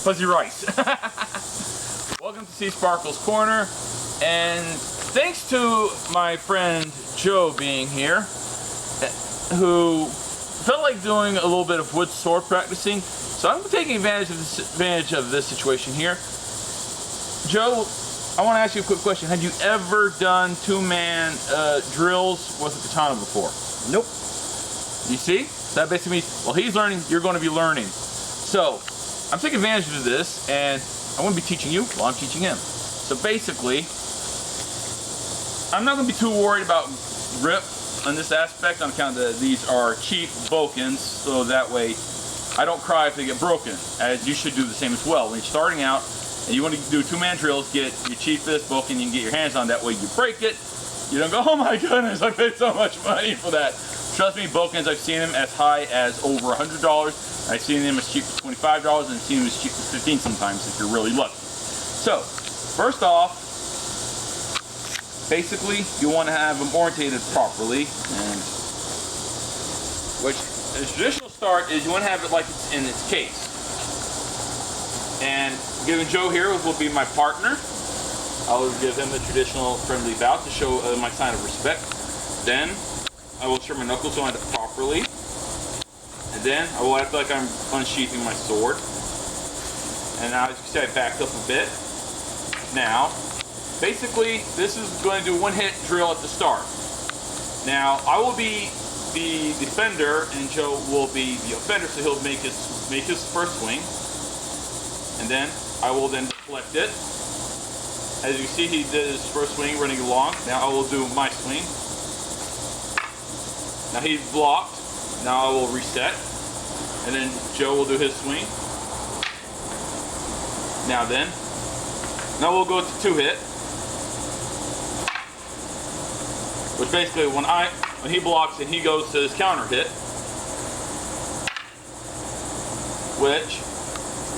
Fuzzy Rice. Welcome to Seasparkles Corner, and thanks to my friend Joe being here, who felt like doing a little bit of wood sword practicing, so I'm taking advantage of this situation here. Joe, I want to ask you a quick question. Had you ever done two-man drills with a katana before? Nope. You see? So that basically means, well, he's learning, you're going to be learning. So I'm taking advantage of this, and I'm going to be teaching you while I'm teaching him. So basically, I'm not going to be too worried about grip on this aspect on account that these are cheap bokens, so that way I don't cry if they get broken, as you should do the same as well. When you're starting out and you want to do two-man drills, get your cheapest boken you can get your hands on, that way you break it. You don't go, oh my goodness, I paid so much money for that. Trust me, bokens, I've seen them as high as over $100. I've seen them as cheap as $25, and I've seen them as cheap as $15 sometimes if you're really lucky. So, first off, basically, you want to have them orientated properly, and which the traditional start is you want to have it like it's in its case. And given Joe here will be my partner, I will give him a traditional friendly bow to show my sign of respect. Then I will ensure my knuckles lined up properly. And then I will act like I'm unsheathing my sword. And now, as you can see, I backed up a bit. Now, basically, this is going to do one-hit drill at the start. Now, I will be the defender, and Joe will be the offender, so he'll make his first swing. And then I will then deflect it. As you see, he did his first swing running along. Now I will do my swing. Now he's blocked. Now I will reset. And then Joe will do his swing. Now we'll go to two-hit. Which basically when he blocks and he goes to his counter hit.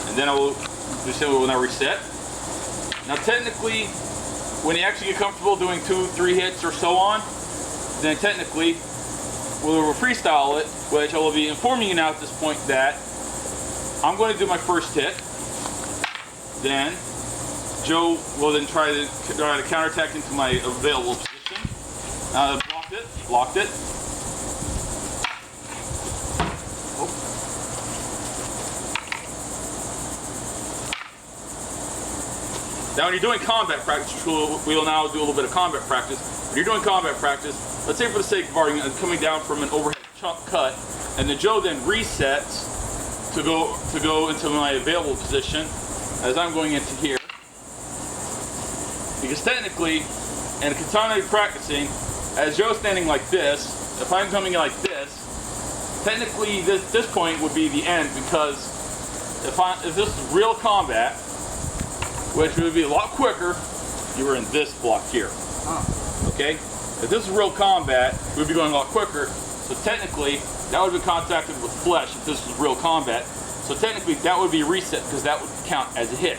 And then I will do similar when I reset. Now technically, when you actually get comfortable doing 2-3 hits or so on, then technically we'll freestyle it, which I will be informing you now at this point that I'm going to do my first hit. Then Joe will then try to counterattack into my available position. Blocked it. Now when you're doing combat practice, we'll now do a little bit of combat practice. When you're doing combat practice, let's say for the sake of argument, I'm coming down from an overhead chunk cut, and then Joe then resets to go into my available position as I'm going into here. Because technically, in katana practicing, as Joe's standing like this, if I'm coming in like this, technically this point would be the end, because if this is real combat, which would be a lot quicker, you were in this block here. Okay? If this is real combat, we'd be going a lot quicker. So technically, that would be contacted with flesh if this was real combat. So technically, that would be reset because that would count as a hit.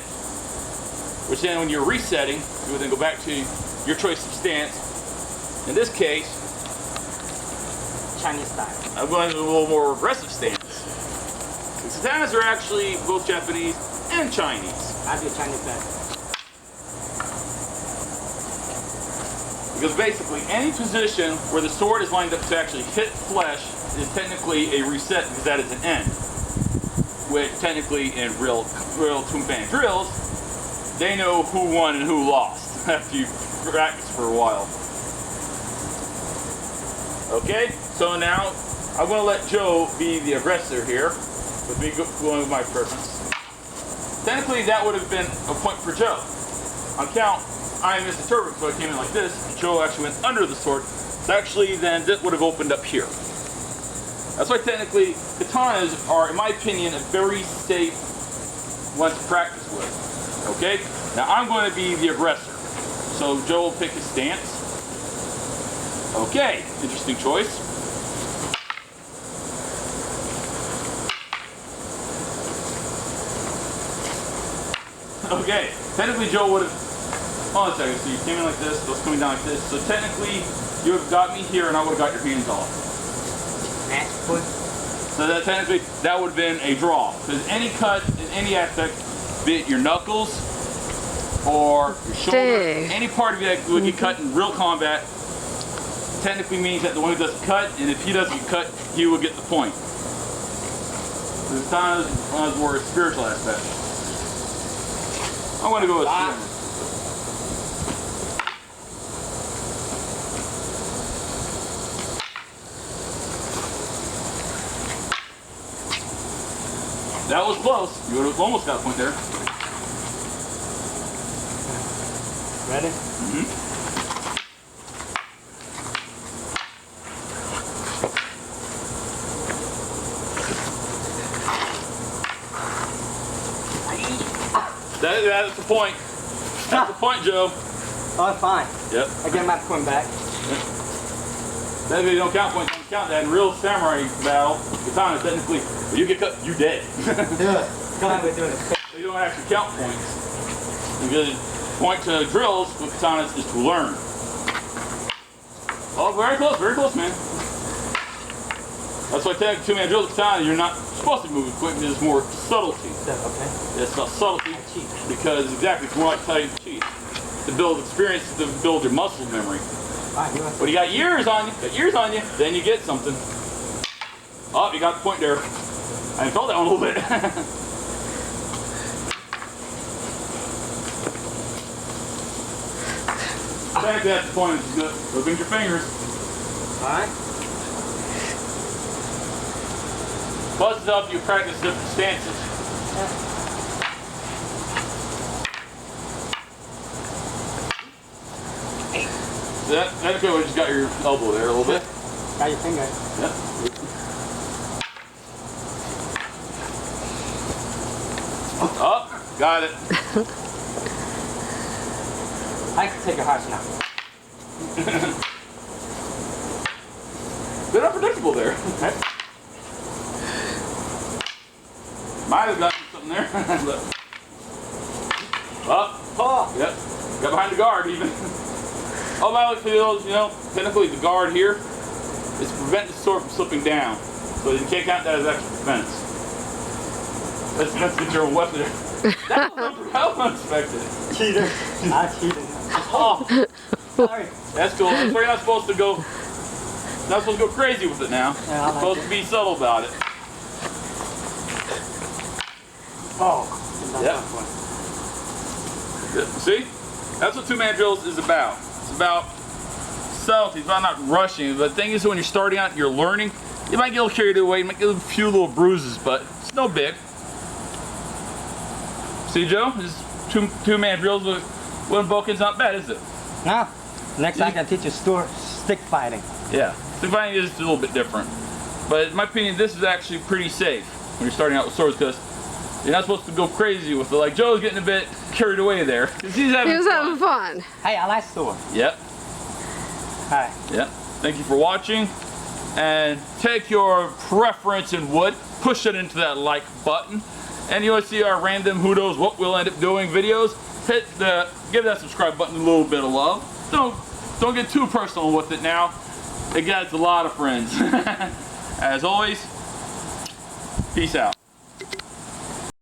Which then, when you're resetting, you would then go back to your choice of stance. In this case, Chinese style. I'm going to a little more aggressive stance. The katanas are actually both Japanese and Chinese. I do Chinese style. Because basically, any position where the sword is lined up to actually hit flesh is technically a reset, because that is an end. Which technically, in real two-man drills, they know who won and who lost after you practice for a while. Okay, so now I'm going to let Joe be the aggressor here, with me going with my preference. Technically, that would have been a point for Joe. On count, I misinterpreted, so I came in like this. Joe actually went under the sword. So actually, then this would have opened up here. That's why technically, katanas are, in my opinion, a very safe one to practice with. Okay? Now I'm going to be the aggressor. So Joe will pick his stance. Okay, interesting choice. Okay, technically Joe would have, hold on a second, so you came in like this, so it's coming down like this, so technically you have got me here and I would have got your hands off. Match point. So that technically, that would have been a draw. Because any cut in any aspect be it your knuckles or your shoulder, Dang. any part of you that would get cut in real combat, technically means that the one who doesn't cut, and if he doesn't get cut, he will get the point. So it's kind of more spiritual aspect. I want to go with that was close. You would have almost got a point there. Ready? Mm-hmm. That's the point. That's the point, Joe. Oh, it's fine. Yep. I get my point back. That you don't count points. Don't count that in real samurai battle. Katana technically, if you get cut, you dead. Yeah. Come on, we're doing it. So you don't actually count points. Because point to drills with katanas is to learn. Oh, very close, man. That's why technically two-man drills with katana, you're not supposed to move quick. There's more subtlety. Okay. It's about subtlety because exactly it's more like how you cheat. To build experience, to build your muscle memory. But you got years on you, then you get something. Oh, you got the point there. I felt that one a little bit. Back at the point, it's good. Look at your fingers. Alright. Plus it's helps you practice different stances. That's good. We just got your elbow there a little bit. Got your finger. Yep. Oh, got it. I can take a horse now. Bit unpredictable there. Okay. Might have gotten something there. Oh! Yep. Got behind the guard even. Oh, by the way, you know, technically the guard here is to prevent the sword from slipping down. So you can't count that as extra defense. That's defense against your own weapon. That was unexpected. Cheater. I cheated. Oh, Sorry. that's cool. That's why you're not supposed to go. Not supposed to go crazy with it now. Yeah, You're supposed to be subtle about it. Oh. Yep. See? That's what two-man drills is about. It's about subtlety. It's about not rushing. But the thing is, when you're starting out, you're learning. You might get a little carried away. You might get a few little bruises, but it's no big. See, Joe? This two-man drills with Boken's not bad, is it? No. Next time I can teach you stick fighting. Yeah. Stick fighting is a little bit different. But in my opinion, this is actually pretty safe when you're starting out with swords because you're not supposed to go crazy with it. Like Joe's getting a bit carried away there. He was having fun. Hey, I like sword. Yep. Hi. Yep. Thank you for watching. And take your preference in wood, push it into that like button. And you want to see our random who knows what we'll end up doing videos, give that subscribe button a little bit of love. Don't get too personal with it now. It gets a lot of friends. As always, peace out.